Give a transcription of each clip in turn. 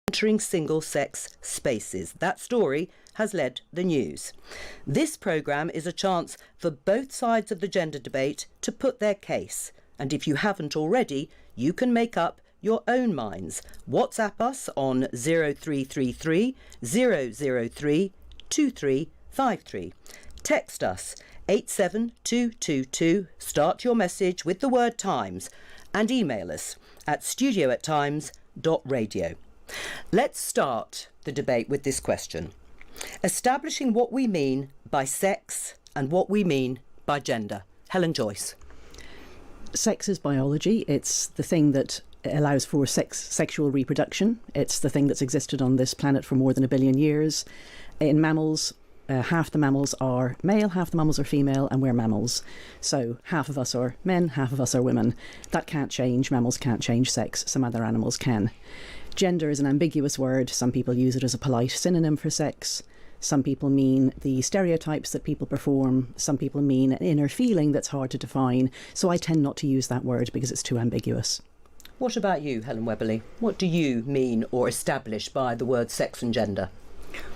entering single-sex spaces. That story has led the news. This programme is a chance for both sides of the gender debate to put their case. And if you haven't already, you can make up your own minds. WhatsApp us on 0333 003 2353. Text us 87222. Start your message with the word Times and email us at studio@times.radio. Let's start the debate with this question. Establishing what we mean by sex and what we mean by gender. Helen, Joyce. Sex is biology. It's the thing that allows for sexual reproduction. It's the thing that's existed on this planet for more than 1 billion years. In mammals, half the mammals are male, half the mammals are female, and we're mammals. So half of us are men, half of us are women. That can't change. Mammals can't change sex. Some other animals can. Gender is an ambiguous word. Some people use it as a polite synonym for sex. Some people mean the stereotypes that people perform. Some people mean an inner feeling that's hard to define. So I tend not to use that word because it's too ambiguous. What about you, Helen Webberley? What do you mean or establish by the word sex and gender?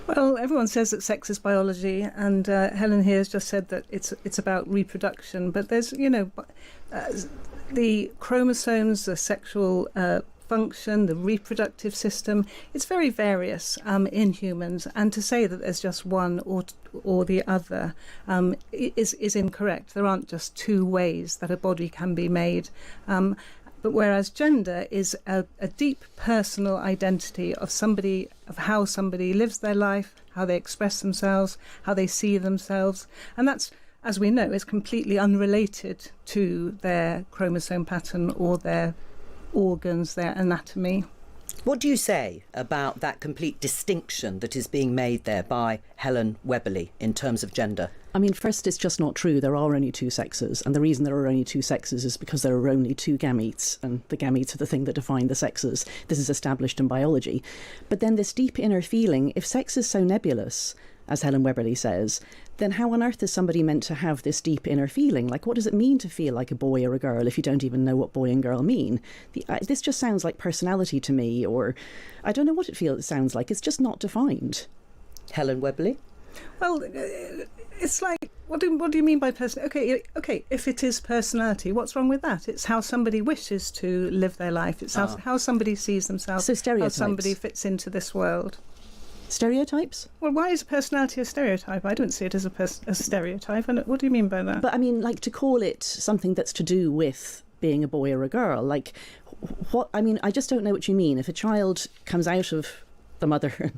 Well, everyone says that sex is biology, and Helen here has just said that it's about reproduction. But there's, the chromosomes, the sexual function, the reproductive system. It's very various in humans, and to say that there's just one or the other is incorrect. There aren't just two ways that a body can be made. But whereas gender is a deep personal identity of somebody, of how somebody lives their life, how they express themselves, how they see themselves, and that's, as we know, is completely unrelated to their chromosome pattern or their organs, their anatomy. What do you say about that complete distinction that is being made there by Helen Webberley in terms of gender? I mean, first, it's just not true. There are only two sexes. And the reason there are only two sexes is because there are only two gametes. And the gametes are the thing that define the sexes. This is established in biology. But then this deep inner feeling, if sex is so nebulous, as Helen Webberley says, then how on earth is somebody meant to have this deep inner feeling? Like, what does it mean to feel like a boy or a girl if you don't even know what boy and girl mean? This just sounds like personality to me, or I don't know what it sounds like. It's just not defined. Helen Webberley? Well, it's like, what do you mean by personality? Okay, if it is personality, what's wrong with that? It's how somebody wishes to live their life. It's how somebody sees themselves, so stereotypes. How somebody fits into this world. Stereotypes? Well, why is personality a stereotype? I don't see it as a stereotype. And what do you mean by that? But I mean, like, to call it something that's to do with being a boy or a girl, like, what? I mean, I just don't know what you mean. If a child comes out of the mother,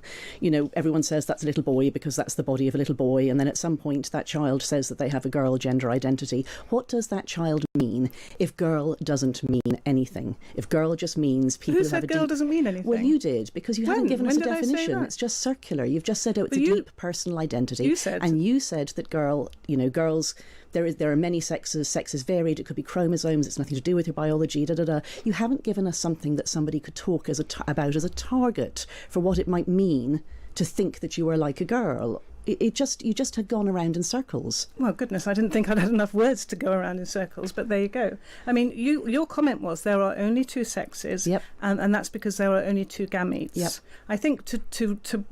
everyone says that's a little boy because that's the body of a little boy, and then at some point that child says that they have a girl gender identity. What does that child mean if girl doesn't mean anything? If girl just means people who who have said girl doesn't mean anything? Well, you did, because you haven't given us a When did I say definition. that? It's just circular. You've just said, it's a deep personal identity. You said. And you said that girls, there are many sexes, sex is varied, it could be chromosomes, it's nothing to do with your biology, You haven't given us something that somebody could talk about as a target for what it might mean to think that you are like a girl. You just had gone around in circles. Well, goodness, I didn't think I'd had enough words to go around in circles, but there you go. I mean, your comment was there are only two sexes, yep. and that's because there are only two gametes. Yep. I think to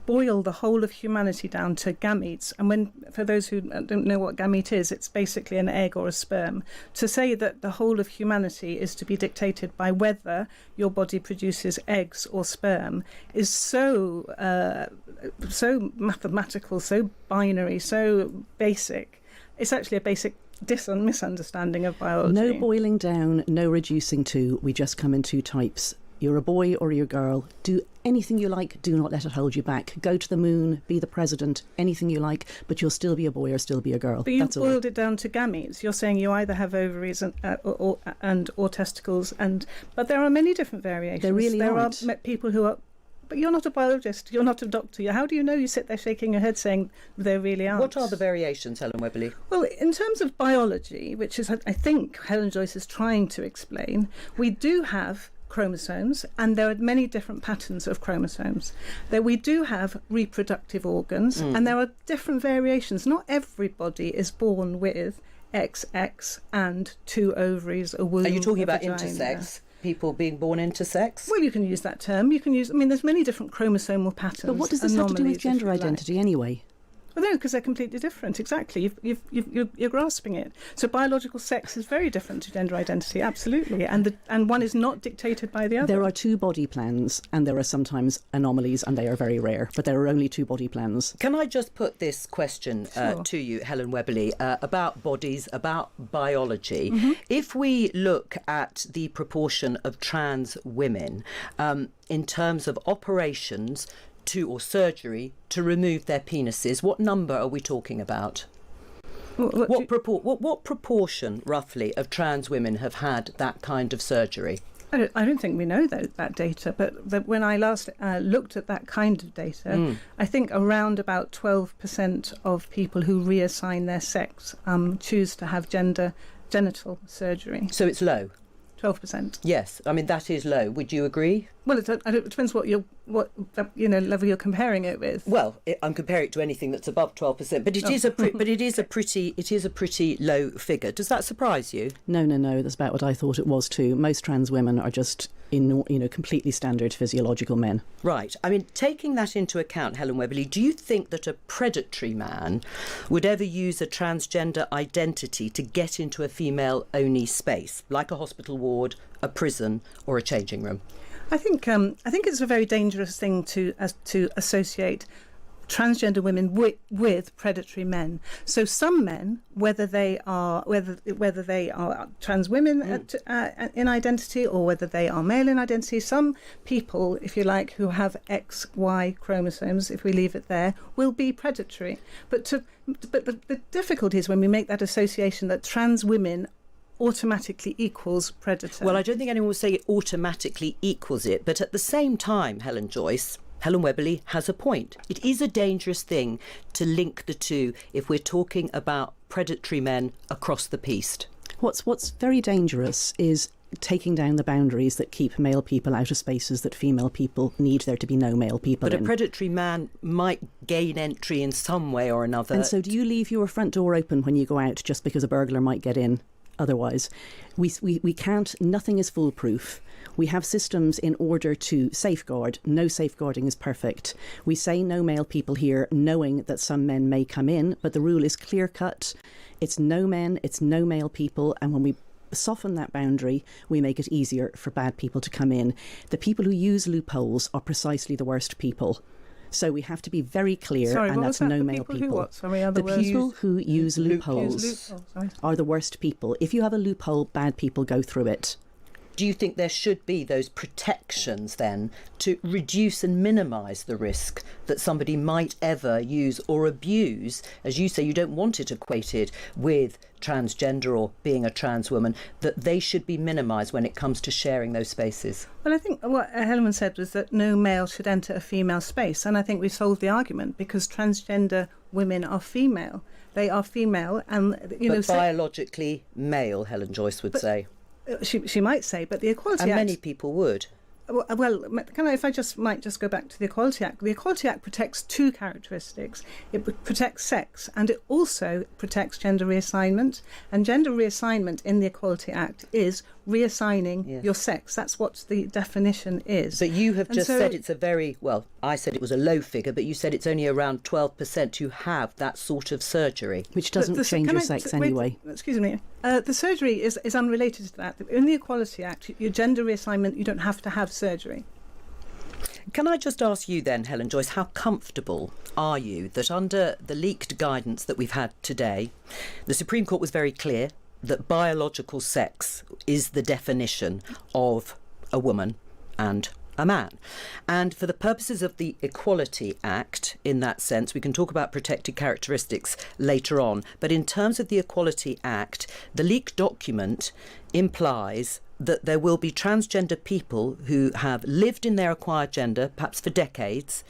boil the whole of humanity down to gametes, and for those who don't know what gamete is, it's basically an egg or a sperm. To say that the whole of humanity is to be dictated by whether your body produces eggs or sperm is so mathematical, so binary, so basic. It's actually a basic misunderstanding of biology. No boiling down, no reducing to. We just come in two types. You're a boy or you're a girl. Do anything you like. Do not let it hold you back. Go to the moon, be the president, anything you like, but you'll still be a boy or still be a girl. But you've boiled it down to gametes. You're saying you either have ovaries or testicles, but there are many different variations. There are people who are. But you're not a biologist. You're not a doctor. How do you know? You sit there shaking your head saying there really aren't. What are the variations, Helen Webberley? Well, in terms of biology, which is, I think, Helen Joyce is trying to explain, we do have chromosomes, and there are many different patterns of chromosomes. We do have reproductive organs, and there are different variations. Not everybody is born with XX and two ovaries, a womb. Are you talking about vagina. intersex? people being born into sex? Well, you can use that term. You can use. I mean, there's many different chromosomal patterns. But what does this have to do with gender identity anyway? Well, no, because they're completely different. Exactly, you're grasping it. So biological sex is very different to gender identity, absolutely, and one is not dictated by the other. There are two body plans, and there are sometimes anomalies, and they are very rare. But there are only two body plans. Can I just put this question to you, Helen Webberley, about bodies, about biology? Mm-hmm. If we look at the proportion of trans women in terms of operations or surgery to remove their penises, what number are we talking about? What proportion, roughly, of trans women have had that kind of surgery? I don't think we know that data, but when I last looked at that kind of data, I think around about 12% of people who reassign their sex choose to have genital surgery. So it's low? 12%. Yes, I mean that is low. Would you agree? Well, it depends what level you're comparing it with. Well, I'm comparing it to anything that's above 12%, but it is a pretty low figure. Does that surprise you? No. That's about what I thought it was too. Most trans women are just completely standard physiological men. Right. I mean, taking that into account, Helen Webberley, do you think that a predatory man would ever use a transgender identity to get into a female-only space, like a hospital ward, a prison, or a changing room? I think it's a very dangerous thing to associate transgender women with predatory men. So some men, whether they are trans women in identity or whether they are male in identity, some people, if you like, who have XY chromosomes, if we leave it there, will be predatory. But the difficulty is when we make that association that trans women automatically equals predator. Well, I don't think anyone will say it automatically equals it, but at the same time, Helen Webberley has a point. It is a dangerous thing to link the two if we're talking about predatory men across the piece. What's very dangerous is taking down the boundaries that keep male people out of spaces that female people need there to be no male people in. But a predatory man might gain entry in some way or another. And so do you leave your front door open when you go out just because a burglar might get in? Otherwise, we can't, nothing is foolproof. We have systems in order to safeguard. No safeguarding is perfect. We say no male people here, knowing that some men may come in, but the rule is clear cut. It's no men, it's no male people. And when we soften that boundary, we make it easier for bad people to come in. The people who use loopholes are precisely the worst people. So we have to be very clear, and that's no male people. The people who use loopholes are the worst people. If you have a loophole, bad people go through it. Do you think there should be those protections then to reduce and minimise the risk that somebody might ever use or abuse? As you say, you don't want it equated with transgender or being a trans woman, that they should be minimised when it comes to sharing those spaces? Well, I think what Helen said was that no male should enter a female space, and I think we solved the argument because transgender women are female. They are female, and but biologically male, Helen Joyce would say. She might say, but the Equality Act... And many people would. Well, if I might just go back to the Equality Act. The Equality Act protects two characteristics. It protects sex, and it also protects gender reassignment. And gender reassignment in the Equality Act is reassigning your sex. That's what the definition is. But you have just said it's a very, well, I said it was a low figure, but you said it's only around 12% who have that sort of surgery. Which doesn't change your sex anyway. Excuse me. The surgery is unrelated to that. In the Equality Act, your gender reassignment, you don't have to have surgery. Can I just ask you then, Helen Joyce, how comfortable are you that under the leaked guidance that we've had today, the Supreme Court was very clear that biological sex is the definition of a woman and a man. And for the purposes of the Equality Act, in that sense, we can talk about protected characteristics later on, but in terms of the Equality Act, the leaked document implies that there will be transgender people who have lived in their acquired gender, perhaps for decades.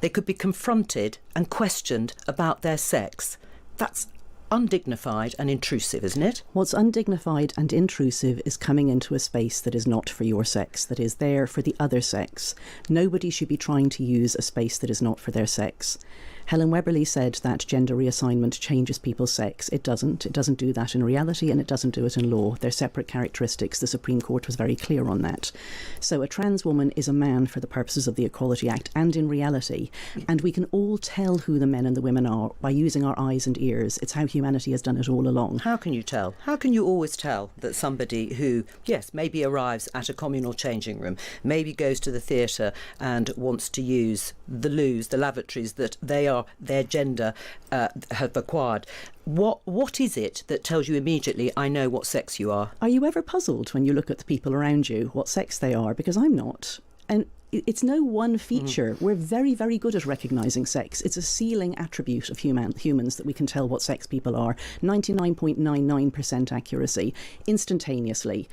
They could be confronted and questioned about their sex. That's undignified and intrusive, isn't it? What's undignified and intrusive is coming into a space that is not for your sex, that is there for the other sex. Nobody should be trying to use a space that is not for their sex. Helen Webberley said that gender reassignment changes people's sex. It doesn't. It doesn't do that in reality, and it doesn't do it in law. They're separate characteristics. The Supreme Court was very clear on that. So a trans woman is a man for the purposes of the Equality Act and in reality. And we can all tell who the men and the women are by using our eyes and ears. It's how humanity has done it all along. How can you tell? How can you always tell that somebody who, yes, maybe arrives at a communal changing room, maybe goes to the theatre and wants to use the loos, the lavatories that their gender have acquired, what is it that tells you immediately, I know what sex you are? Are you ever puzzled when you look at the people around you, what sex they are? Because I'm not. And it's no one feature. We're very, very good at recognising sex. It's a ceiling attribute of humans that we can tell what sex people are. 99.99% accuracy, instantaneously.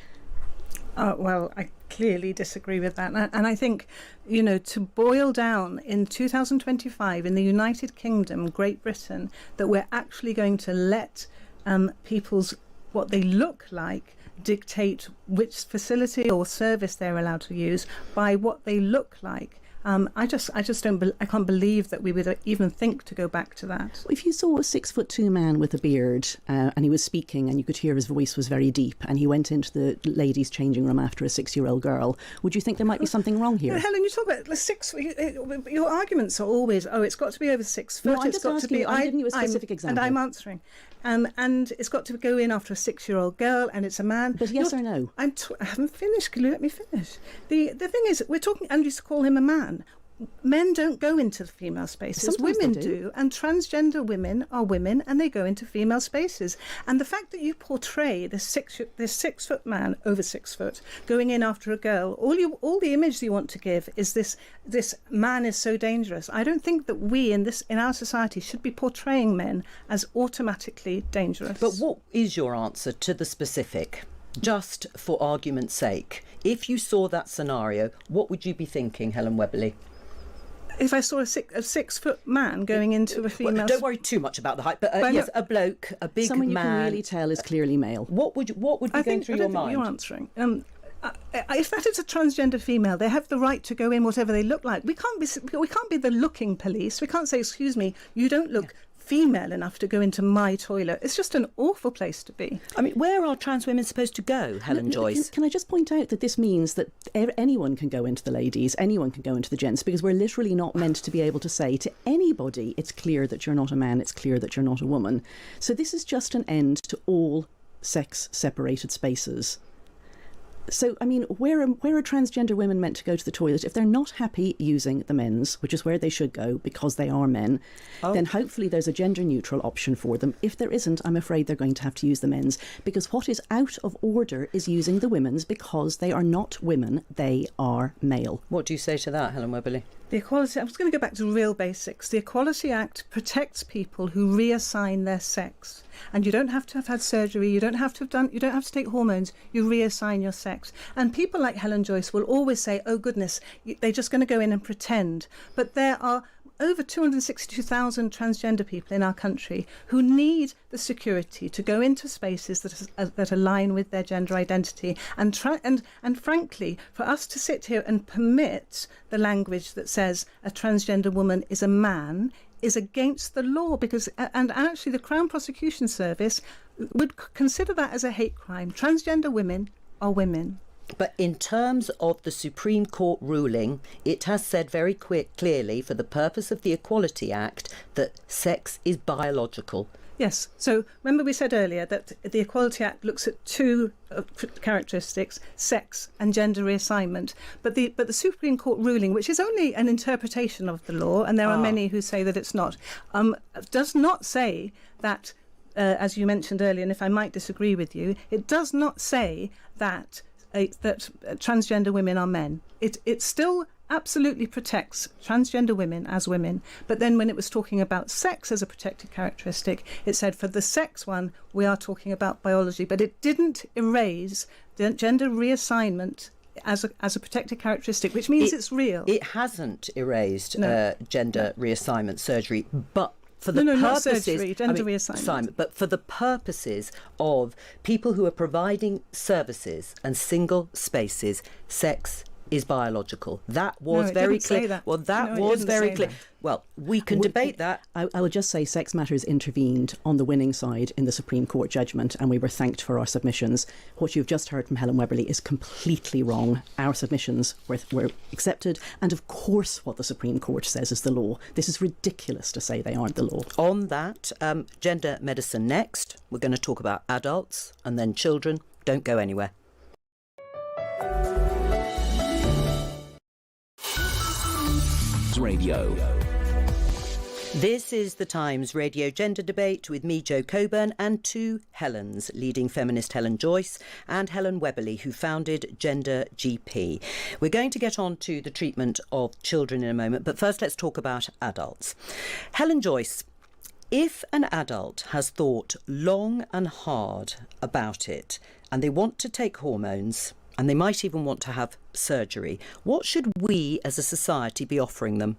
Well, I clearly disagree with that. And I think, to boil down in 2025 in the United Kingdom, Great Britain, that we're actually going to let people's, what they look like, dictate which facility or service they're allowed to use by what they look like. I just don't. I can't believe that we would even think to go back to that. If you saw a 6'2" man with a beard and he was speaking and you could hear his voice was very deep, and he went into the ladies' changing room after a 6-year-old girl, would you think there might be something wrong here? Helen, you talk about the 6. Your arguments are always, it's got to be over 6 foot. No, I'm it's just got asking to be. you, I'm giving you a specific example. And I'm answering. And it's got to go in after a 6-year-old girl, and it's a man. But yes or no? I haven't finished. Can you let me finish? The thing is, we're talking. And used to call him a man. Men don't go into the female spaces. Sometimes women they do, and transgender women are women, and they go into female spaces. And the fact that you portray this 6-foot man over 6 foot going in after a girl, all the image you want to give is this man is so dangerous. I don't think that we in our society should be portraying men as automatically dangerous. But what is your answer to the specific? Just for argument's sake, if you saw that scenario, what would you be thinking, Helen Webberley? If I saw a 6-foot man going into a female... Well, don't worry too much about the height, but yes, a bloke, a big someone man... Someone you can really tell is clearly male. What would be going through your mind? You're answering. If that is a transgender female, they have the right to go in whatever they look like. We can't be the looking police. We can't say, excuse me, you don't look... female enough to go into my toilet. It's just an awful place to be. I mean, where are trans women supposed to go, Helen Joyce? Can I just point out that this means that anyone can go into the ladies, anyone can go into the gents, because we're literally not meant to be able to say to anybody, it's clear that you're not a man, it's clear that you're not a woman. So this is just an end to all sex-separated spaces. So, I mean, where are transgender women meant to go to the toilet? If they're not happy using the men's, which is where they should go because they are men, then hopefully there's a gender-neutral option for them. If there isn't, I'm afraid they're going to have to use the men's, because what is out of order is using the women's, because they are not women, they are male. What do you say to that, Helen Webberley? The Equality... I was going to go back to real basics. The Equality Act protects people who reassign their sex. And you don't have to have had surgery, you don't have to take hormones, you reassign your sex. And people like Helen Joyce will always say, oh goodness, they're just going to go in and pretend. But there are over 262,000 transgender people in our country who need the security to go into spaces that align with their gender identity. And frankly, for us to sit here and permit the language that says a transgender woman is a man is against the law, because and actually the Crown Prosecution Service would consider that as a hate crime. Transgender women are women. But in terms of the Supreme Court ruling, it has said very clearly, for the purpose of the Equality Act, that sex is biological. Yes. So remember we said earlier that the Equality Act looks at two characteristics, sex and gender reassignment. But the Supreme Court ruling, which is only an interpretation of the law, and there are many who say that it's not, does not say that, as you mentioned earlier, and if I might disagree with you, it does not say that transgender women are men. It still absolutely protects transgender women as women. But then when it was talking about sex as a protected characteristic, it said for the sex one, we are talking about biology. But it didn't erase the gender reassignment as a protected characteristic, which means it's real. It hasn't erased gender reassignment surgery, but for the purposes, not surgery, gender reassignment. But for the purposes of people who are providing services and single spaces, sex is biological. That No, was it very didn't say clear. that. Well, that No, it was didn't very say clear. that. Well, we can debate that. I will just say Sex Matters intervened on the winning side in the Supreme Court judgment, and we were thanked for our submissions. What you've just heard from Helen Webberley is completely wrong. Our submissions were accepted, and of course what the Supreme Court says is the law. This is ridiculous to say they aren't the law. On that, gender medicine next. We're going to talk about adults and then children. Don't go anywhere. Radio. This is the Times Radio Gender Debate with me, Jo Coburn, and two Helens, leading feminist Helen Joyce and Helen Webberley, who founded Gender GP. We're going to get on to the treatment of children in a moment, but first let's talk about adults. Helen Joyce, if an adult has thought long and hard about it and they want to take hormones and they might even want to have surgery, what should we as a society be offering them?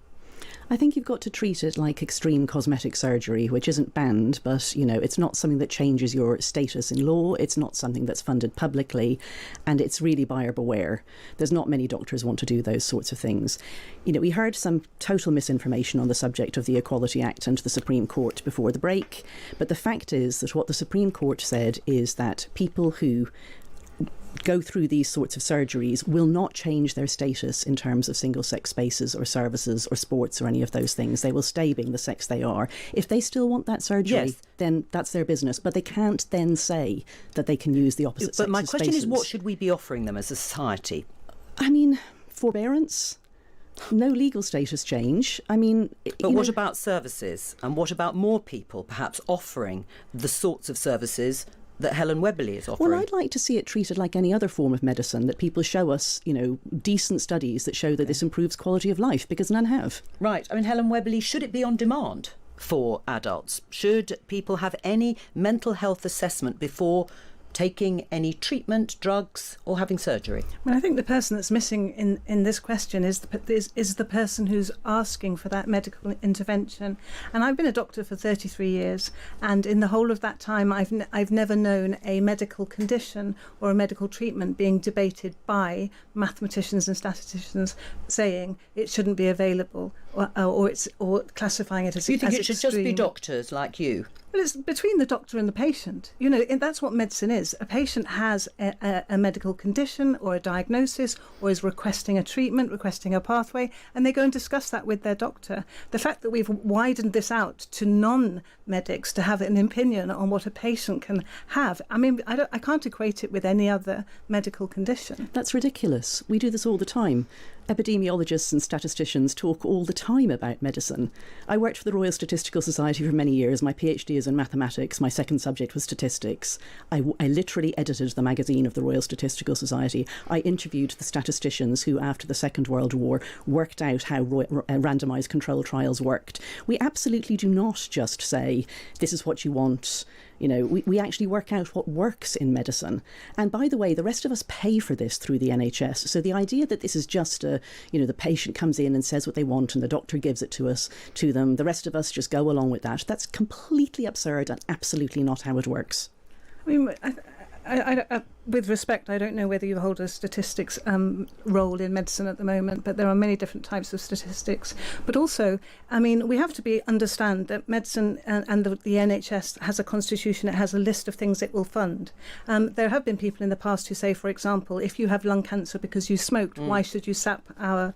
I think you've got to treat it like extreme cosmetic surgery, which isn't banned, but, it's not something that changes your status in law. It's not something that's funded publicly, and it's really buyer beware. There's not many doctors want to do those sorts of things. We heard some total misinformation on the subject of the Equality Act and the Supreme Court before the break, but the fact is that what the Supreme Court said is that people who go through these sorts of surgeries will not change their status in terms of single-sex spaces or services or sports or any of those things. They will stay being the sex they are. If they still want that surgery, yes, then that's their business. But they can't then say that they can use the opposite sex But my question spaces. is, what should we be offering them as a society? Forbearance. No legal status change. But what about services? And what about more people perhaps offering the sorts of services that Helen Webberley is offering? Well, I'd like to see it treated like any other form of medicine, that people show us, decent studies that show that this improves quality of life, because none have. Right. Helen Webberley, should it be on demand for adults? Should people have any mental health assessment before taking any treatment, drugs, or having surgery? I think the person that's missing in this question is the person who's asking for that medical intervention. And I've been a doctor for 33 years, and in the whole of that time I've never known a medical condition or a medical treatment being debated by mathematicians and statisticians saying it shouldn't be available or classifying it as Do you think as it should just be extreme. doctors like you? Well, it's between the doctor and the patient. And that's what medicine is. A patient has a medical condition or a diagnosis, or is requesting a treatment, requesting a pathway, and they go and discuss that with their doctor. The fact that we've widened this out to non-medics to have an opinion on what a patient can have, I can't equate it with any other medical condition. That's ridiculous. We do this all the time. Epidemiologists and statisticians talk all the time about medicine. I worked for the Royal Statistical Society for many years. My PhD is in mathematics. My second subject was statistics. I literally edited the magazine of the Royal Statistical Society. I interviewed the statisticians who, after the Second World War, worked out how randomised control trials worked. We absolutely do not just say, this is what you want. We actually work out what works in medicine. And by the way, the rest of us pay for this through the NHS. So the idea that this is just the patient comes in and says what they want and the doctor gives it to them, the rest of us just go along with that. That's completely absurd and absolutely not how it works. I, with respect, I don't know whether you hold a statistics role in medicine at the moment, but there are many different types of statistics. But also, we have to understand that medicine and the NHS has a constitution. It has a list of things it will fund. There have been people in the past who say, for example, if you have lung cancer because you smoked, why should you sap our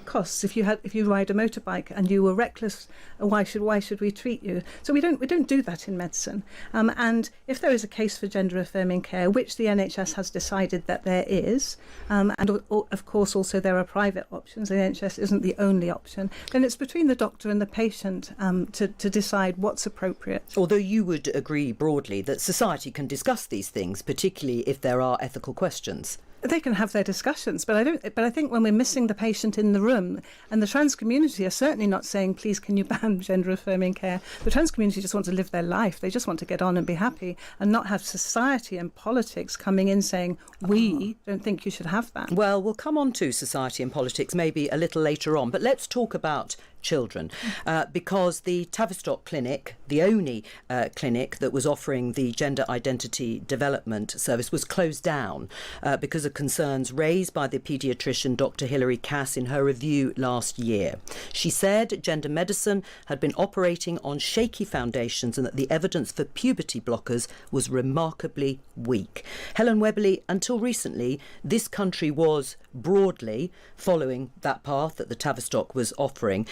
costs? If you ride a motorbike and you were reckless, why should we treat you? So we don't do that in medicine. And if there is a case for gender affirming care, which the NHS has decided that there is, and of course also there are private options, the NHS isn't the only option, then it's between the doctor and the patient to decide what's appropriate. Although you would agree broadly that society can discuss these things, particularly if there are ethical questions. They can have their discussions, but I think when we're missing the patient in the room, and the trans community are certainly not saying, please can you ban gender affirming care. The trans community just want to live their life. They just want to get on and be happy, and not have society and politics coming in saying, we don't think you should have that. Well, we'll come on to society and politics maybe a little later on, but let's talk about children, because the Tavistock Clinic, the only clinic that was offering the gender identity development service, was closed down because of concerns raised by the paediatrician Dr. Hilary Cass in her review last year. She said gender medicine had been operating on shaky foundations and that the evidence for puberty blockers was remarkably weak. Helen Webberley, until recently, this country was broadly following that path that the Tavistock was offering.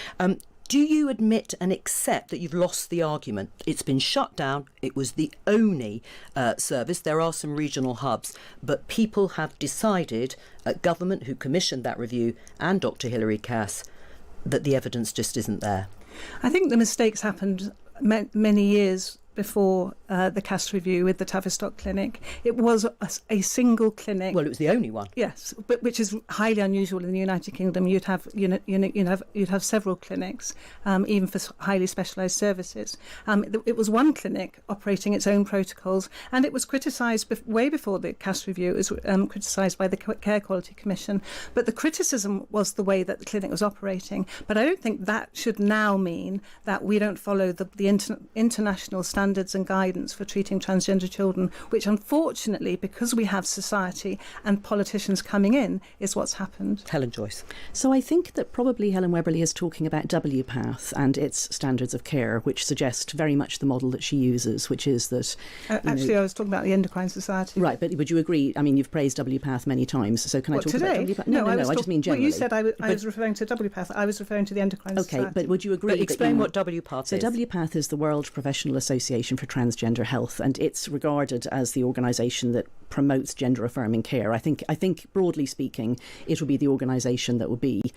Do you admit and accept that you've lost the argument? It's been shut down. It was the only service. There are some regional hubs, but people have decided, government who commissioned that review and Dr. Hilary Cass, that the evidence just isn't there. I think the mistakes happened many years before the Cass review with the Tavistock Clinic. It was a single clinic. Well, it was the only one. Yes, but which is highly unusual in the United Kingdom. You'd have several clinics, even for highly specialised services. It was one clinic operating its own protocols, and it was criticised way before the Cass review. It was criticised by the Care Quality Commission. But the criticism was the way that the clinic was operating. But I don't think that should now mean that we don't follow the international standards and guidance for treating transgender children, which unfortunately, because we have society and politicians coming in, is what's happened. Helen Joyce. So I think that probably Helen Webberley is talking about WPATH and its standards of care, which suggest very much the model that she uses, which is that... Actually, I was talking about the Endocrine Society. Right, but would you agree? I mean, you've praised WPATH many times, so can I talk today? about WPATH? No, I just mean generally. Well, you said I was referring to WPATH. I was referring to the Endocrine Society. Okay, but would you agree? But explain what WPATH is. So WPATH is the World Professional Association for Transgender Health, and it's regarded as the organisation that promotes gender-affirming care. I think, broadly speaking, it would be the organisation that would be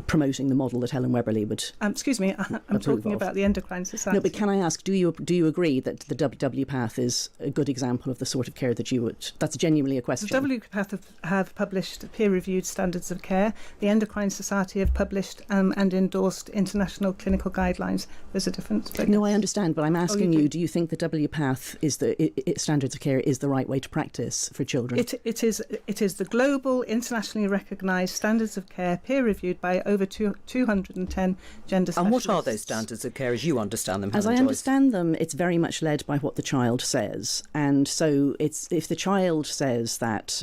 promoting the model that Helen Webberley would excuse me, I'm talking about the Endocrine Society. No, but can I ask, do you agree that the WPATH is a good example of the sort of care that you would... That's genuinely a question. The WPATH have published peer-reviewed standards of care. The Endocrine Society have published and endorsed international clinical guidelines. There's a difference. But no, I understand, but I'm asking you do you think the WPATH is standards of care is the right way to practice for children? It is the global, internationally recognised standards of care, peer-reviewed by over 210 gender specialists. And what are those standards of care as you understand them, Helen As I Joyce? understand them, it's very much led by what the child says. And so it's if the child says that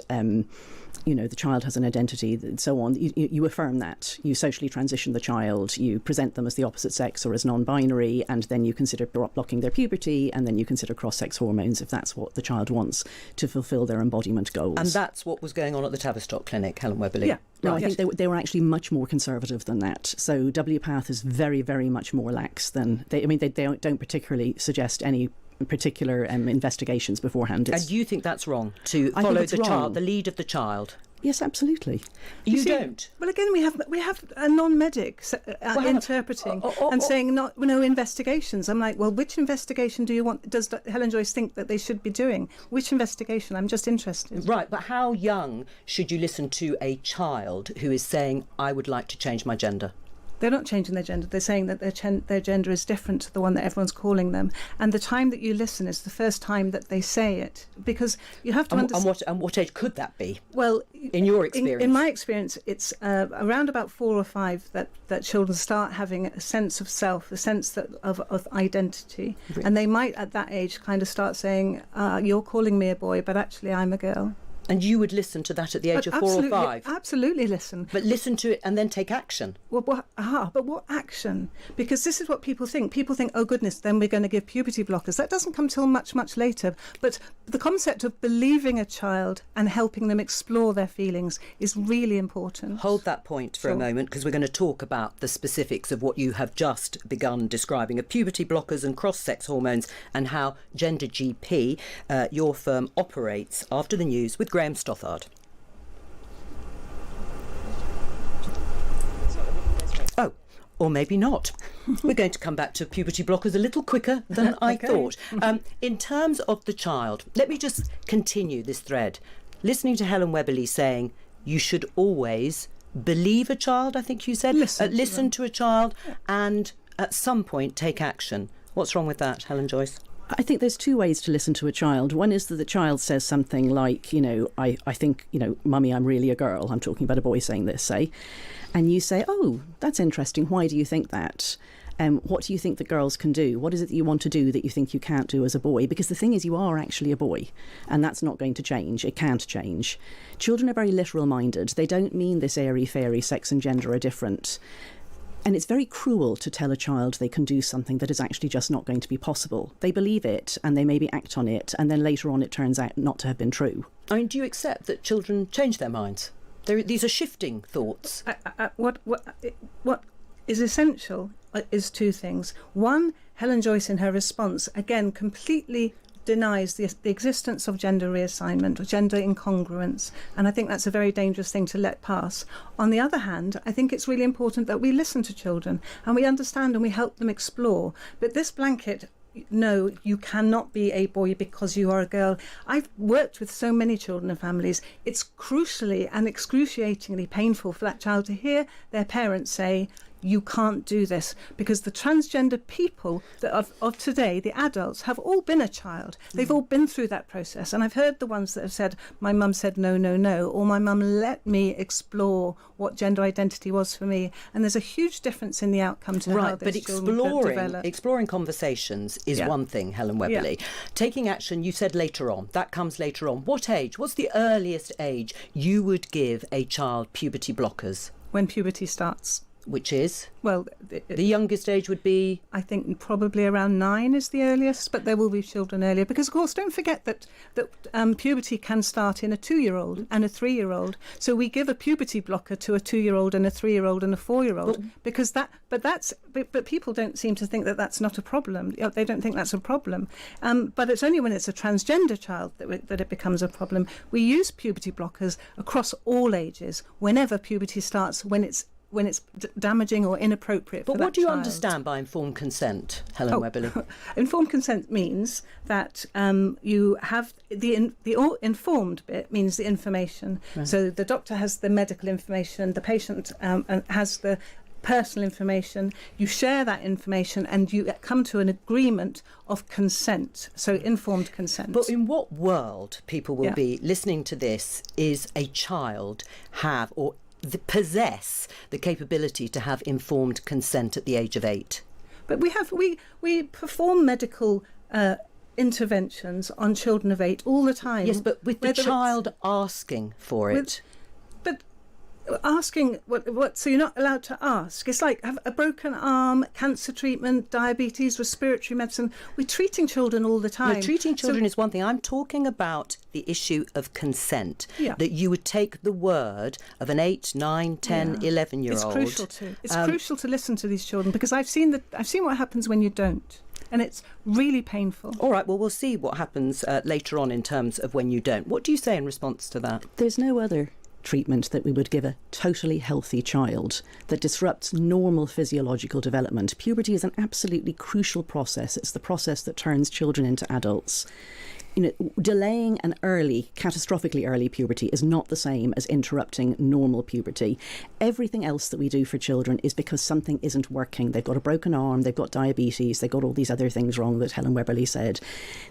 the child has an identity and so on, you affirm that. You socially transition the child, you present them as the opposite sex or as non-binary, and then you consider blocking their puberty, and then you consider cross-sex hormones if that's what the child wants to fulfil their embodiment goals. And that's what was going on at the Tavistock Clinic, Helen Webberley? Yeah. No, Right. I think they were actually much more conservative than that. So WPATH is very, very much more lax than... They don't particularly suggest any particular investigations beforehand. And you think that's wrong, to I follow think it's the wrong. child, the lead of the child? Yes, absolutely. You see, don't? Well, again, we have a non-medic interpreting and saying no investigations. I'm like, well, which investigation does Helen Joyce think that they should be doing? Which investigation? I'm just interested. Right, but how young should you listen to a child who is saying, I would like to change my gender? They're not changing their gender. They're saying that their gender is different to the one that everyone's calling them. And the time that you listen is the first time that they say it, because you have to understand. And what age could that be? Well, in your experience, in my experience, it's around about 4 or 5 that children start having a sense of self, a sense of identity, Really? and they might at that age kind of start saying, "You're calling me a boy, but actually I'm a girl." And you would listen to that at the age of 4 or 5? Absolutely listen. But listen to it and then take action. Well, but what action? Because this is what people think. People think, oh goodness, then we're going to give puberty blockers. That doesn't come till much, much later. But the concept of believing a child and helping them explore their feelings is really important. Hold that point for a moment, because we're going to talk about the specifics of what you have just begun describing of puberty blockers and cross-sex hormones, and how Gender GP, your firm, operates after the news with Graham Stothard. Oh, or maybe not. We're going to come back to puberty blockers a little quicker than I thought. In terms of the child, let me just continue this thread. Listening to Helen Webberley saying you should always believe a child, I think you said. Listen to a child and at some point take action. What's wrong with that, Helen Joyce? I think there's two ways to listen to a child. One is that the child says something like, I think, Mummy, I'm really a girl. I'm talking about a boy saying this, say. And you say, oh, that's interesting. Why do you think that? What do you think that girls can do? What is it that you want to do that you think you can't do as a boy? Because the thing is, you are actually a boy, and that's not going to change. It can't change. Children are very literal minded. They don't mean this airy-fairy sex and gender are different. And it's very cruel to tell a child they can do something that is actually just not going to be possible. They believe it and they maybe act on it, and then later on it turns out not to have been true. I mean, do you accept that children change their minds? These are shifting thoughts. What is essential is two things. One, Helen Joyce in her response, again, completely denies the existence of gender reassignment or gender incongruence, and I think that's a very dangerous thing to let pass. On the other hand, I think it's really important that we listen to children and we understand and we help them explore. But this blanket, no, you cannot be a boy because you are a girl. I've worked with so many children and families. It's crucially and excruciatingly painful for that child to hear their parents say, you can't do this, because the transgender people of today, the adults, have all been a child. They've all been through that process. And I've heard the ones that have said, my mum said no, no, no, or my mum let me explore what gender identity was for me. And there's a huge difference in the outcome to how this exploring conversations is one thing, Helen Webberley. Taking action, you said later on, that comes later on. What age, what's the earliest age you would give a child puberty blockers? When puberty starts. Which is? Well, the youngest age would be? I think probably around 9 is the earliest, but there will be children earlier. Because, of course, don't forget that puberty can start in a 2-year-old and a 3-year-old. So we give a puberty blocker to a 2-year-old and a 3-year-old and a 4-year-old because but people don't seem to think that that's not a problem. They don't think that's a problem. But it's only when it's a transgender child that it becomes a problem. We use puberty blockers across all ages whenever puberty starts, when it's damaging or inappropriate for that child. But what do you understand by informed consent, Helen Webberley? Informed consent means that you have the informed bit means the information. Right. So the doctor has the medical information, the patient has the personal information. You share that information and you come to an agreement of consent, so informed consent. But in what world people will be listening to this is a child have or possess the capability to have informed consent at the age of 8? But we perform medical interventions on children of 8 all the time. Yes, but with the child asking for it. But asking what? So you're not allowed to ask. It's like have a broken arm, cancer treatment, diabetes, respiratory medicine. We're treating children all the time. No, treating children is one thing. I'm talking about the issue of consent. That you would take the word of an 8, 9, 10, 11-year-old. It's crucial to. It's crucial to listen to these children because I've seen what happens when you don't. And it's really painful. All right, well, we'll see what happens later on in terms of when you don't. What do you say in response to that? There's no other treatment that we would give a totally healthy child that disrupts normal physiological development. Puberty is an absolutely crucial process. It's the process that turns children into adults. Delaying an catastrophically early puberty is not the same as interrupting normal puberty. Everything else that we do for children is because something isn't working. They've got a broken arm, they've got diabetes, they've got all these other things wrong that Helen Webberley said.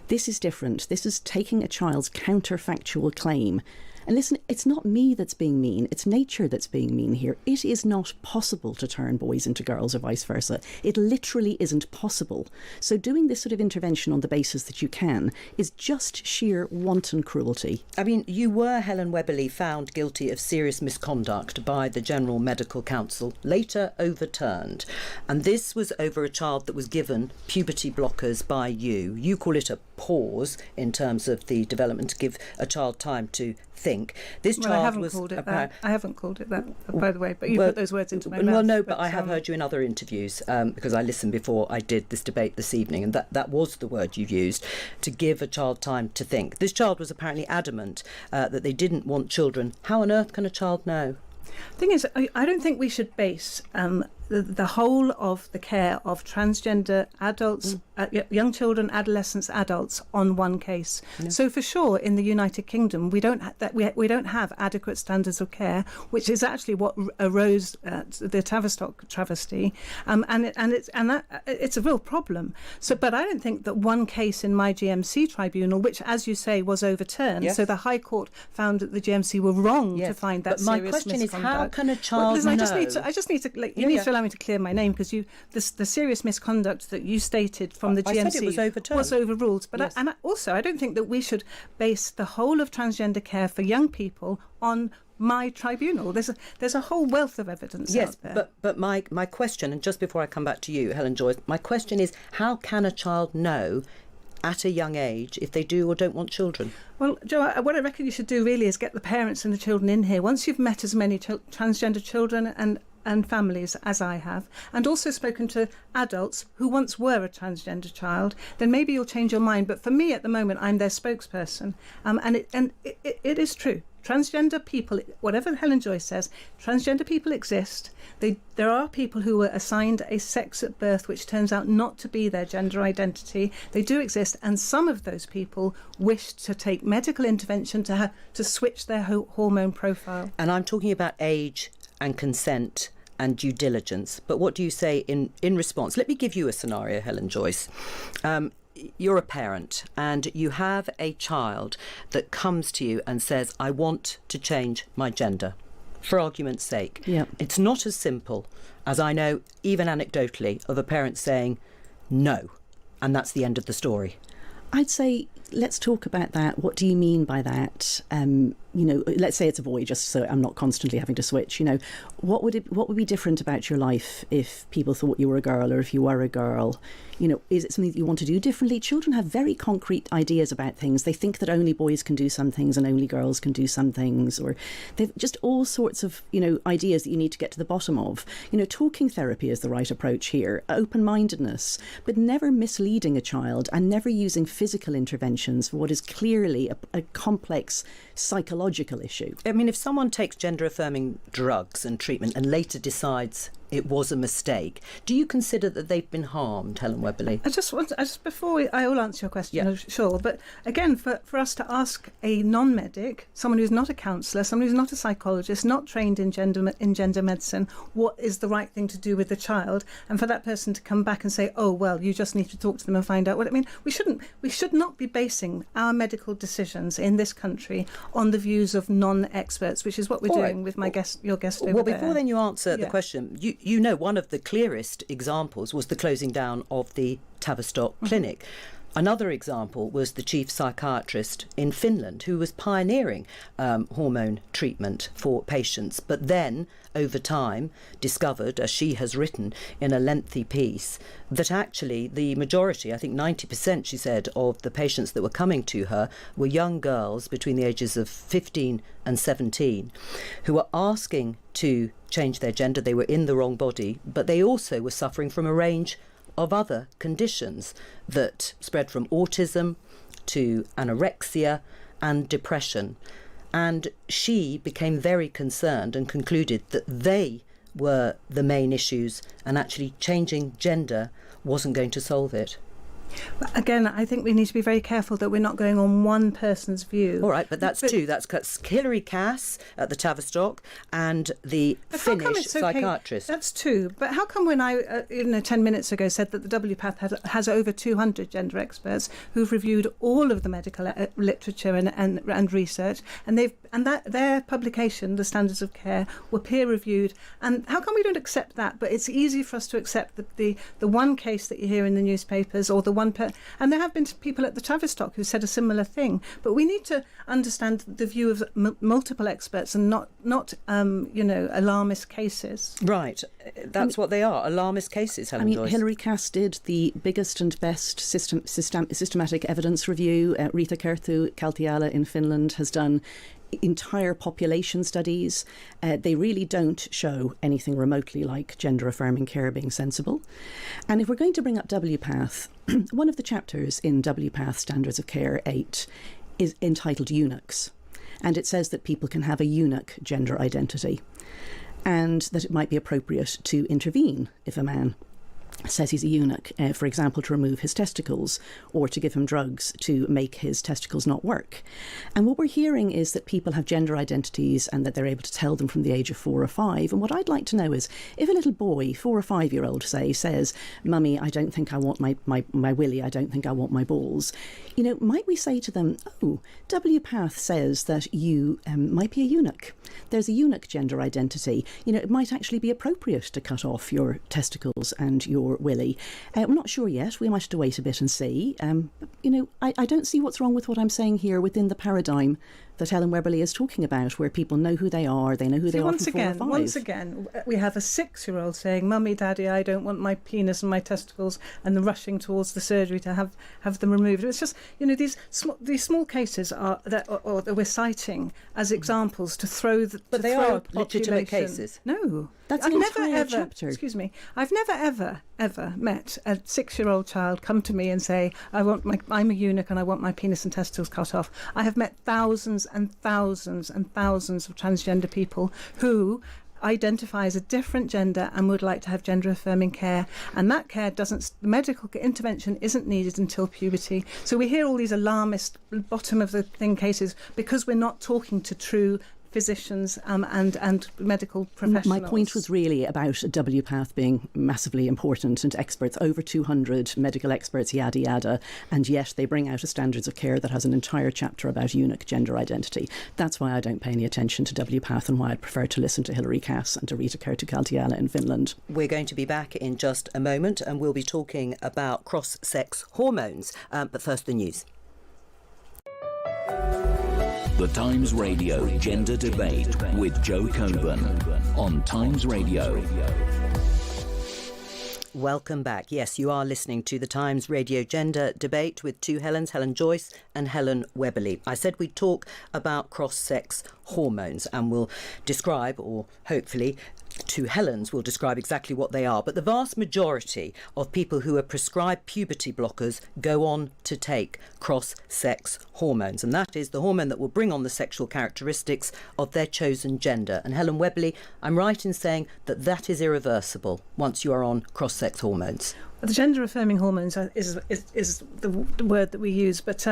This is different. This is taking a child's counterfactual claim. And listen, it's not me that's being mean, it's nature that's being mean here. It is not possible to turn boys into girls or vice versa. It literally isn't possible. So doing this sort of intervention on the basis that you can is just sheer wanton cruelty. I mean, you were, Helen Webberley, found guilty of serious misconduct by the General Medical Council, later overturned. And this was over a child that was given puberty blockers by you. You call it a pause in terms of the development to give a child time to think. This child I haven't called it that. I haven't called it that, by the way, but you put those words into my mouth. Well, no, but I have heard you in other interviews because I listened before I did this debate this evening, and that was the word you used, to give a child time to think. This child was apparently adamant that they didn't want children. How on earth can a child know? The thing is, I don't think we should base the whole of the care of transgender adults, young children, adolescents, adults on one case. Yeah. So for sure, in the United Kingdom, we don't have adequate standards of care, which is actually what arose the Tavistock travesty, and it's a real problem. So, but I don't think that one case in my GMC tribunal, which, as you say, was overturned. Yes. So the High Court found that the GMC were wrong to find that. But my serious question misconduct. is, how can a child know? I just need to. You need to allow me to clear my name, because the serious misconduct that you stated from the GMC I said it was overruled. But yes. I don't think that we should base the whole of transgender care for young people on my tribunal. There's a whole wealth of evidence out there. Yes, but my question, and just before I come back to you, Helen Joyce, my question is, how can a child know at a young age if they do or don't want children? Well, Jo, what I reckon you should do really is get the parents and the children in here. Once you've met as many transgender children and families as I have, and also spoken to adults who once were a transgender child, then maybe you'll change your mind. But for me at the moment, I'm their spokesperson, and it is true. Transgender people, whatever Helen Joyce says, transgender people exist. There are people who were assigned a sex at birth which turns out not to be their gender identity. They do exist, and some of those people wish to take medical intervention to switch their hormone profile. And I'm talking about age and consent and due diligence. But what do you say in response? Let me give you a scenario, Helen Joyce. You're a parent and you have a child that comes to you and says, I want to change my gender, for argument's sake. Yeah. It's not as simple as I know, even anecdotally, of a parent saying no, and that's the end of the story. I'd say, let's talk about that. What do you mean by that? Let's say it's a boy, just so I'm not constantly having to switch. What would be different about your life if people thought you were a girl, or if you were a girl? Is it something that you want to do differently? Children have very concrete ideas about things. They think that only boys can do some things and only girls can do some things, or they've just all sorts of, ideas that you need to get to the bottom of. Talking therapy is the right approach here, open-mindedness, but never misleading a child and never using physical interventions for what is clearly a complex psychological issue. I mean, if someone takes gender-affirming drugs and treatment and later decides it was a mistake, do you consider that they've been harmed, Helen Webberley? Before I will answer your question, sure, but again, for us to ask a non-medic, someone who's not a counsellor, someone who's not a psychologist, not trained in gender medicine, what is the right thing to do with the child, and for that person to come back and say, oh, well, you just need to talk to them and find out what I mean. We should not be basing our medical decisions in this country on the views of non-experts, which is what we're doing with your guest over there. Well, before then you answer the question, one of the clearest examples was the closing down of the Tavistock clinic. Another example was the chief psychiatrist in Finland, who was pioneering hormone treatment for patients, but then over time discovered, as she has written in a lengthy piece, that actually the majority, I think 90%, she said, of the patients that were coming to her were young girls between the ages of 15 and 17 who were asking to change their gender. They were in the wrong body, but they also were suffering from a range of other conditions that spread from autism to anorexia and depression. And she became very concerned and concluded that they were the main issues, and actually changing gender wasn't going to solve it. Again, I think we need to be very careful that we're not going on one person's view. All right, but that's two. That's Hilary Cass at the Tavistock and the Finnish psychiatrist. That's two. But how come when I, 10 minutes ago, said that the WPATH has over 200 gender experts who've reviewed all of the medical literature and research, and their publication, the Standards of Care, were peer-reviewed, and how come we don't accept that? But it's easy for us to accept the one case that you hear in the newspapers, or the and there have been people at the Tavistock who said a similar thing. But we need to understand the view of multiple experts and not alarmist cases. Right, that's what they are, alarmist cases. Helen Joyce. Hilary Cass did the biggest and best systematic evidence review. Riitta Kerttu-Kaltiala in Finland has done entire population studies. They really don't show anything remotely like gender-affirming care being sensible. And if we're going to bring up WPATH, one of the chapters in WPATH Standards of Care 8 is entitled Eunuchs. And it says that people can have a eunuch gender identity. and that it might be appropriate to intervene if a man says he's a eunuch, for example, to remove his testicles or to give him drugs to make his testicles not work. And what we're hearing is that people have gender identities and that they're able to tell them from the age of 4 or 5. And what I'd like to know is, if a little boy, 4 or 5-year-old, say, says, "Mummy, I don't think I want my willy, I don't think I want my balls," might we say to them, "Oh, WPATH says that you might be a eunuch. There's a eunuch gender identity. It might actually be appropriate to cut off your testicles and your willy. We're not sure yet. We might have to wait a bit and see." I don't see what's wrong with what I'm saying here within the paradigm that Helen Webberley is talking about, where people know who they are, they know who they are from 4 or 5. Once again, we have a 6-year-old saying, "Mummy, Daddy, I don't want my penis and my testicles," and then rushing towards the surgery to have them removed. It's just, these small cases or that we're citing as examples to throw the But they are legitimate population. cases. No. That's I've an never entire ever, chapter. excuse me, I've never ever met a 6-year-old child come to me and say, I'm a eunuch and I want my penis and testicles cut off. I have met thousands and thousands and thousands of transgender people who identify as a different gender and would like to have gender affirming care, and that care the medical intervention isn't needed until puberty. So we hear all these alarmist bottom of the thing cases because we're not talking to true physicians and medical professionals. My point was really about WPATH being massively important and experts, over 200 medical experts, yada yada, and yet they bring out a standards of care that has an entire chapter about eunuch gender identity. That's why I don't pay any attention to WPATH and why I'd prefer to listen to Hilary Cass and to Rita Kertukaltiala in Finland. We're going to be back in just a moment and we'll be talking about cross-sex hormones. But first, the news. The Times Radio Gender Debate with Jo Coburn on Times Radio. Welcome back. Yes, you are listening to the Times Radio Gender Debate with two Helens, Helen Joyce and Helen Webberley. I said we'd talk about cross-sex hormones and we'll describe, or hopefully two Helens will describe exactly what they are. But the vast majority of people who are prescribed puberty blockers go on to take cross-sex hormones. And that is the hormone that will bring on the sexual characteristics of their chosen gender. And Helen Webberley, I'm right in saying that that is irreversible once you are on cross-sex hormones. The gender affirming hormones is the word that we use, but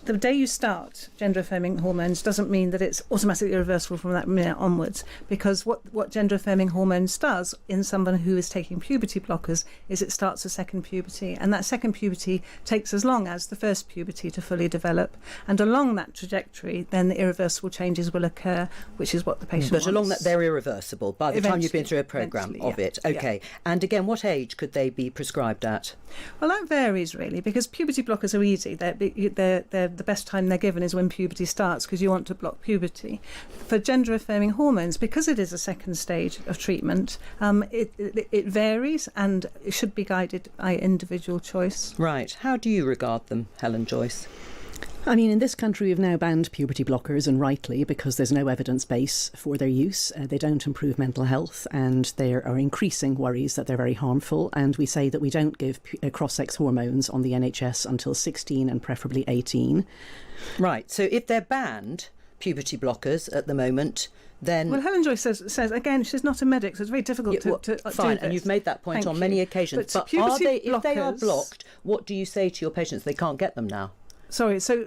the day you start gender affirming hormones doesn't mean that it's automatically irreversible from that minute onwards, because what gender affirming hormones does in someone who is taking puberty blockers is it starts a second puberty, and that second puberty takes as long as the first puberty to fully develop, and along that trajectory then the irreversible changes will occur, which is what the patient wants. But along that they're irreversible by the time you've been through a programme of it. Okay. Yeah. And again, what age could they be prescribed at? Well, that varies really, because puberty blockers are easy. They're the best time they're given is when puberty starts, because you want to block puberty. For gender affirming hormones, because it is a second stage of treatment, it varies and it should be guided by individual choice. Right. How do you regard them, Helen Joyce? I mean, in this country, we've now banned puberty blockers, and rightly, because there's no evidence base for their use. They don't improve mental health, and there are increasing worries that they're very harmful. And we say that we don't give cross-sex hormones on the NHS until 16 and preferably 18. Right. So if they're banned, puberty blockers at the moment, then... Well, Helen Joyce says again, she's not a medic, so it's very difficult to fine, do and you've made that point on many occasions. But if they are blocked, what do you say to your patients? They can't get them now. Sorry, so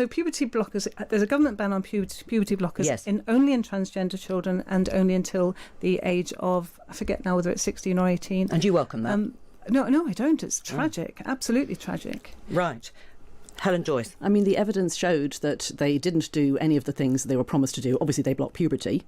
puberty blockers, there's a government ban on puberty blockers, yes, only in transgender children and only until the age of, I forget now whether it's 16 or 18. And you welcome that? No, I don't. It's tragic, absolutely tragic. Right. Helen Joyce. I mean, the evidence showed that they didn't do any of the things they were promised to do. Obviously, they block puberty,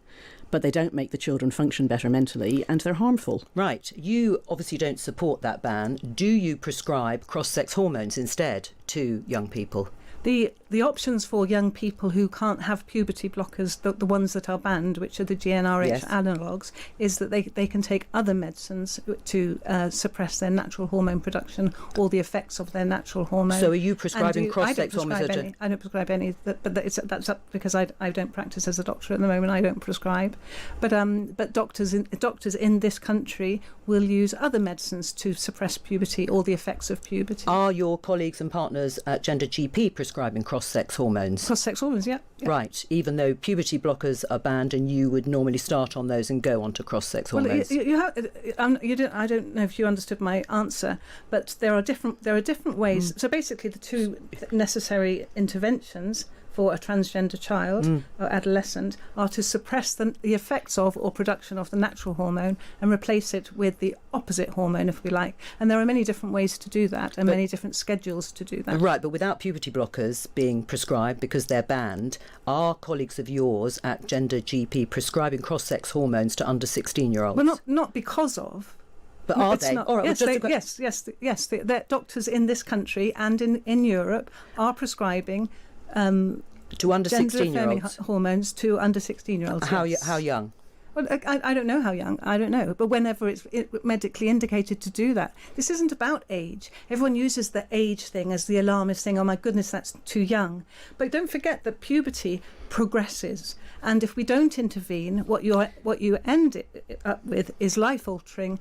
but they don't make the children function better mentally, and they're harmful. Right. You obviously don't support that ban. Do you prescribe cross-sex hormones instead to young people? The options for young people who can't have puberty blockers, the ones that are banned, which are the GnRH analogues, is that they can take other medicines to suppress their natural hormone production or the effects of their natural hormone. So are you prescribing cross-sex hormones? I don't prescribe any, but that's up because I don't practice as a doctor at the moment. I don't prescribe. But doctors in this country will use other medicines to suppress puberty or the effects of puberty. Are your colleagues and partners at Gender GP prescribing prescribing cross-sex hormones. Cross-sex hormones, yeah. Right, even though puberty blockers are banned and you would normally start on those and go on to cross-sex hormones. I don't know if you understood my answer, but there are different ways. So basically the two necessary interventions for a transgender child or adolescent are to suppress the effects of or production of the natural hormone and replace it with the opposite hormone, if we like. And there are many different ways to do that and many different schedules to do that. Right, but without puberty blockers being prescribed because they're banned, are colleagues of yours at Gender GP prescribing cross-sex hormones to under 16-year-olds? Well, not because of. But are they? Not, All right, yes. The doctors in this country and in Europe are prescribing to under 16-year-olds hormones to under 16-year-olds. How young? Well, I don't know how young. I don't know. But whenever it's medically indicated to do that, this isn't about age. Everyone uses the age thing as the alarmist thing. Oh my goodness, that's too young. But don't forget that puberty progresses, and if we don't intervene, what you end up with is life-altering,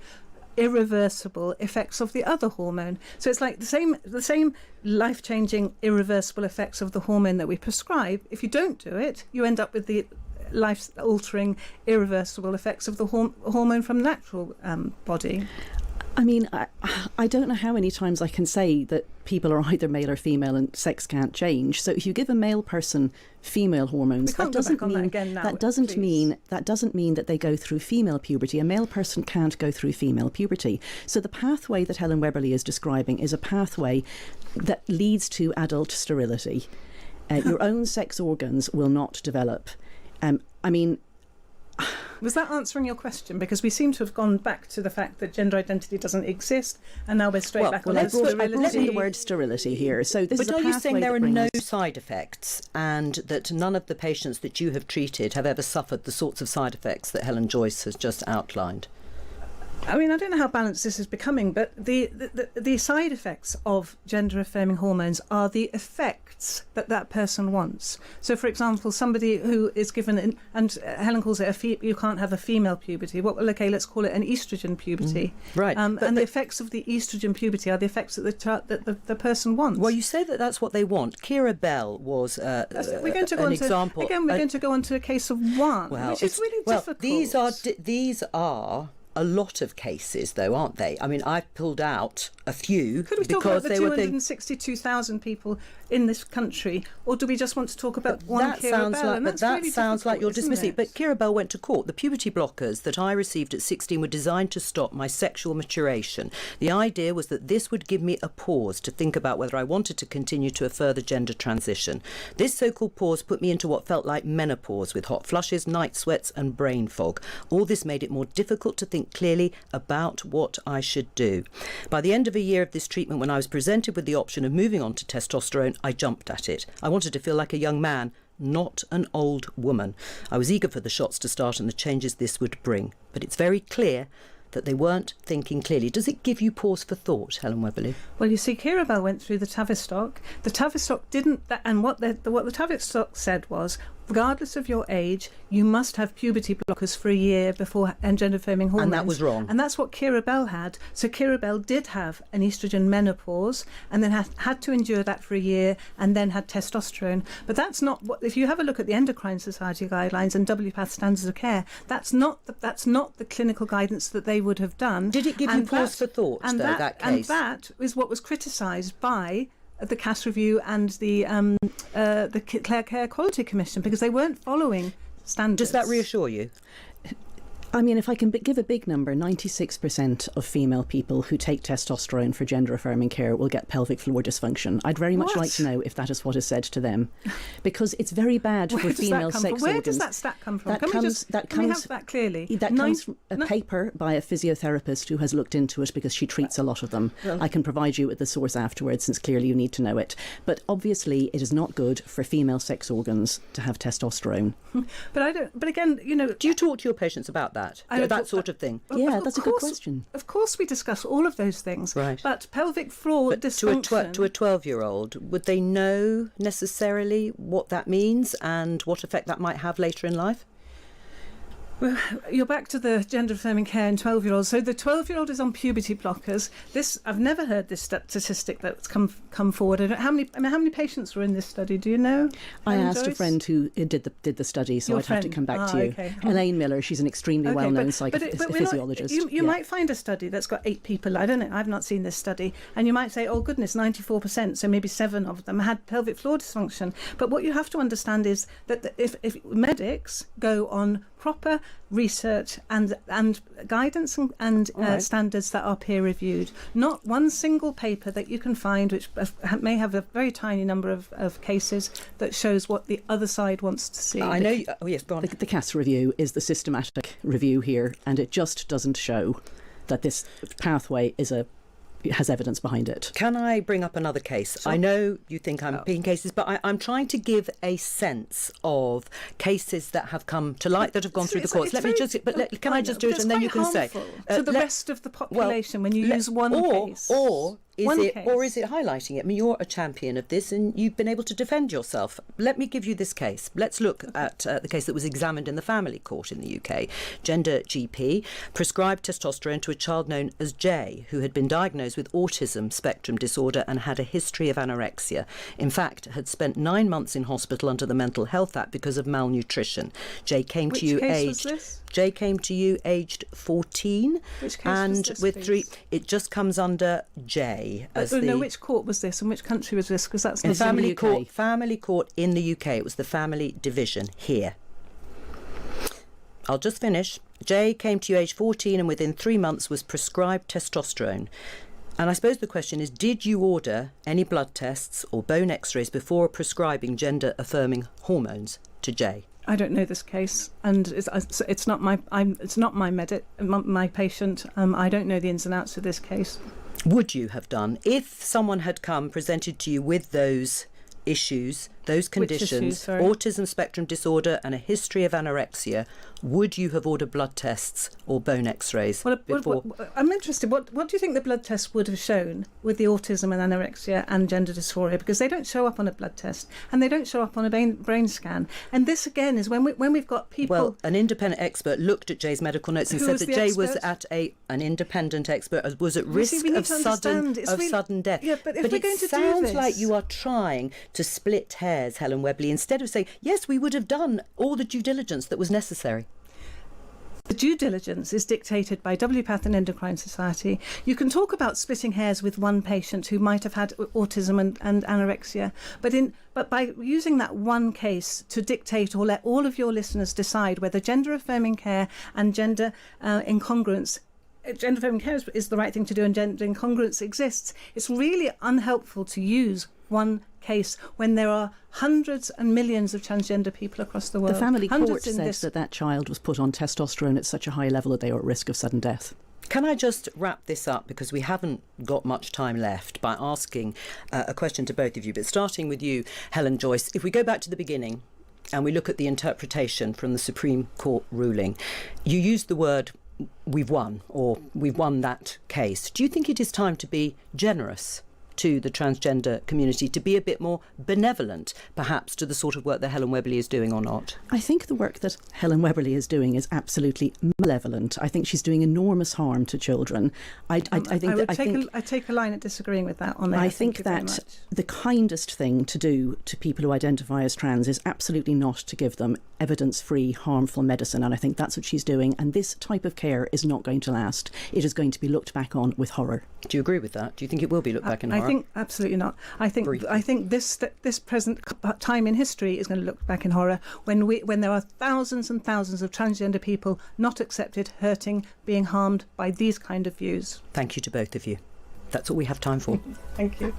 irreversible effects of the other hormone. So it's like the same life-changing, irreversible effects of the hormone that we prescribe. If you don't do it, you end up with the life-altering, irreversible effects of the hormone from the natural body. I mean, I don't know how many times I can say that people are either male or female and sex can't change. So if you give a male person female hormones, that doesn't mean that they go through female puberty. A male person can't go through female puberty. So the pathway that Helen Webberley is describing is a pathway that leads to adult sterility. Your own sex organs will not develop. Was that answering your question? Because we seem to have gone back to the fact that gender identity doesn't exist, and now we're straight back on sterility. I brought in the word sterility here. So this but is are you saying there are no us side effects, and that none of the patients that you have treated have ever suffered the sorts of side effects that Helen Joyce has just outlined? I mean, I don't know how balanced this is becoming, but the side effects of gender-affirming hormones are the effects that person wants. So, for example, somebody who is given, and Helen calls it you can't have a female puberty. Let's call it an estrogen puberty. Right. And the effects of the estrogen puberty are the effects that the person wants. Well, you say that that's what they want. Kira Bell was an example. We're going to go on to a case of one, which is really difficult. These are a lot of cases, though, aren't they? I mean, I've pulled out a few. Could we talk about the 262,000 people in this country, or do we just want to talk about one Kira Bell? That sounds like you're dismissing it. But Kira Bell went to court. The puberty blockers that I received at 16 were designed to stop my sexual maturation. The idea was that this would give me a pause to think about whether I wanted to continue to a further gender transition. This so-called pause put me into what felt like menopause, with hot flushes, night sweats and brain fog. All this made it more difficult to think clearly about what I should do. By the end of a year of this treatment, when I was presented with the option of moving on to testosterone, I jumped at it. I wanted to feel like a young man, not an old woman. I was eager for the shots to start and the changes this would bring. But it's very clear that they weren't thinking clearly. Does it give you pause for thought, Helen Webberley? Well, you see, Kira Bell went through the Tavistock. The Tavistock didn't, and what the Tavistock said was, regardless of your age, you must have puberty blockers for a year before gender-affirming hormones. And that was wrong. And that's what Kira Bell had. So Kira Bell did have an estrogen menopause and then had to endure that for a year and then had testosterone. But that's not what, if you have a look at the Endocrine Society guidelines and WPATH standards of care, that's not the clinical guidance that they would have done. Did it give you pause for thought, that case? And that is what was criticised by the CAS review and the Care Quality Commission, because they weren't following standards. Does that reassure you? I mean, if I can give a big number, 96% of female people who take testosterone for gender-affirming care will get pelvic floor dysfunction. I'd very much like to know if that is what is said to them, because it's very bad for female sex organs. Where does that stat come from? Can we have that clearly? That comes from a paper by a physiotherapist who has looked into it, because she treats a lot of them. I can provide you with the source afterwards, since clearly you need to know it. But obviously, it is not good for female sex organs to have testosterone. But again, do you talk to your patients about that? That sort of thing. Yeah, that's a good question. Of course we discuss all of those things. Right. But pelvic floor dysfunction... To a 12-year-old, would they know necessarily what that means and what effect that might have later in life? Well, you're back to the gender-affirming care in 12-year-olds. So the 12-year-old is on puberty blockers. I've never heard this statistic that's come forward. How many patients were in this study? Do you know? I asked Joyce? a friend who did the study, so Your I'd have to friend? come back to you. Okay. Elaine Miller, she's an extremely well-known physiologist. You might find a study that's got 8 people. I don't know. I've not seen this study, and you might say, "Oh goodness, 94%." So maybe 7 of them had pelvic floor dysfunction. But what you have to understand is that if medics go on proper research and guidance and standards that are peer reviewed, not one single paper that you can find which may have a very tiny number of cases that shows what the other side wants to see. I know. Yes, go on. The CAS review is the systematic review here, and it just doesn't show that this pathway has evidence behind it. Can I bring up another case? Sure. I know you think I'm picking cases, but I'm trying to give a sense of cases that have come to light, that have gone through the courts. Can I just do it, and then you can say to the rest of the population when you use one case. Or is it highlighting it? I mean, you're a champion of this, and you've been able to defend yourself. Let me give you this case. Let's look at the case that was examined in the family court in the UK. Gender GP prescribed testosterone to a child known as Jay, who had been diagnosed with autism spectrum disorder and had a history of anorexia. In fact, had spent 9 months in hospital under the Mental Health Act because of malnutrition. Jay came to you aged 14. Which case and was this, with please? 3, it just comes under J. Which court was this and which country was this? Because that's in not family in the UK. Family court in the UK. It was the family division here. I'll just finish. Jay came to you age 14 and within 3 months was prescribed testosterone. And I suppose the question is, did you order any blood tests or bone x-rays before prescribing gender-affirming hormones to Jay? I don't know this case, and it's not my my patient. I don't know the ins and outs of this case. Would you have done if someone had come presented to you with those issues, those conditions, autism spectrum disorder and a history of anorexia? Would you have ordered blood tests or bone x-rays before? I'm interested. What do you think the blood tests would have shown with the autism and anorexia and gender dysphoria? Because they don't show up on a blood test and they don't show up on a brain scan. And this again is when we've got people. Well, an independent expert looked at Jay's medical notes and said that Jay was at an independent expert was at risk of sudden death. Yeah, but it sounds like you are trying to split hairs, Helen Webberley, instead of saying yes, we would have done all the due diligence that was necessary. The due diligence is dictated by WPATH and Endocrine Society. You can talk about splitting hairs with one patient who might have had autism and anorexia, but by using that one case to dictate or let all of your listeners decide whether gender-affirming care and gender incongruence, gender-affirming care is the right thing to do and gender incongruence exists, it's really unhelpful to use one case when there are hundreds and millions of transgender people across the world. The family court says that child was put on testosterone at such a high level that they were at risk of sudden death. Can I just wrap this up, because we haven't got much time left, by asking a question to both of you, but starting with you, Helen, Joyce. If we go back to the beginning and we look at the interpretation from the Supreme Court ruling, you used the word we've won, or we've won that case. Do you think it is time to be generous to the transgender community, to be a bit more benevolent, perhaps, to the sort of work that Helen Webberley is doing, or not? I think the work that Helen Webberley is doing is absolutely malevolent. I think she's doing enormous harm to children. I take a line at disagreeing with that on there. I think that the kindest thing to do to people who identify as trans is absolutely not to give them evidence-free, harmful medicine, and I think that's what she's doing. And this type of care is not going to last. It is going to be looked back on with horror. Do you agree with that? Do you think it will be looked back in horror? I think absolutely not. I think this present time in history is going to look back in horror when there are thousands and thousands of transgender people not accepted, hurting, being harmed by these kind of views. Thank you to both of you. That's all we have time for. Thank you.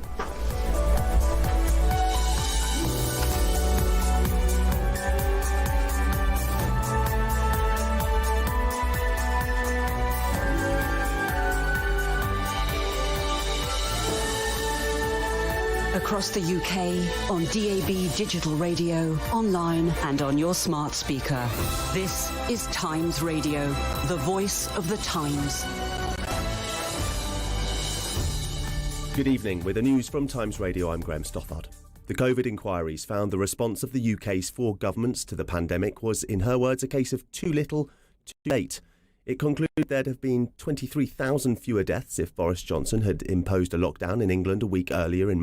Across the UK, on DAB digital radio, online and on your smart speaker. This is Times Radio, the voice of the times. Good evening. With the news from Times Radio, I'm Graham Stothard. The COVID inquiries found the response of the UK's 4 governments to the pandemic was, in her words, a case of too little, too late. It concluded there'd have been 23,000 fewer deaths if Boris Johnson had imposed a lockdown in England a week earlier in March.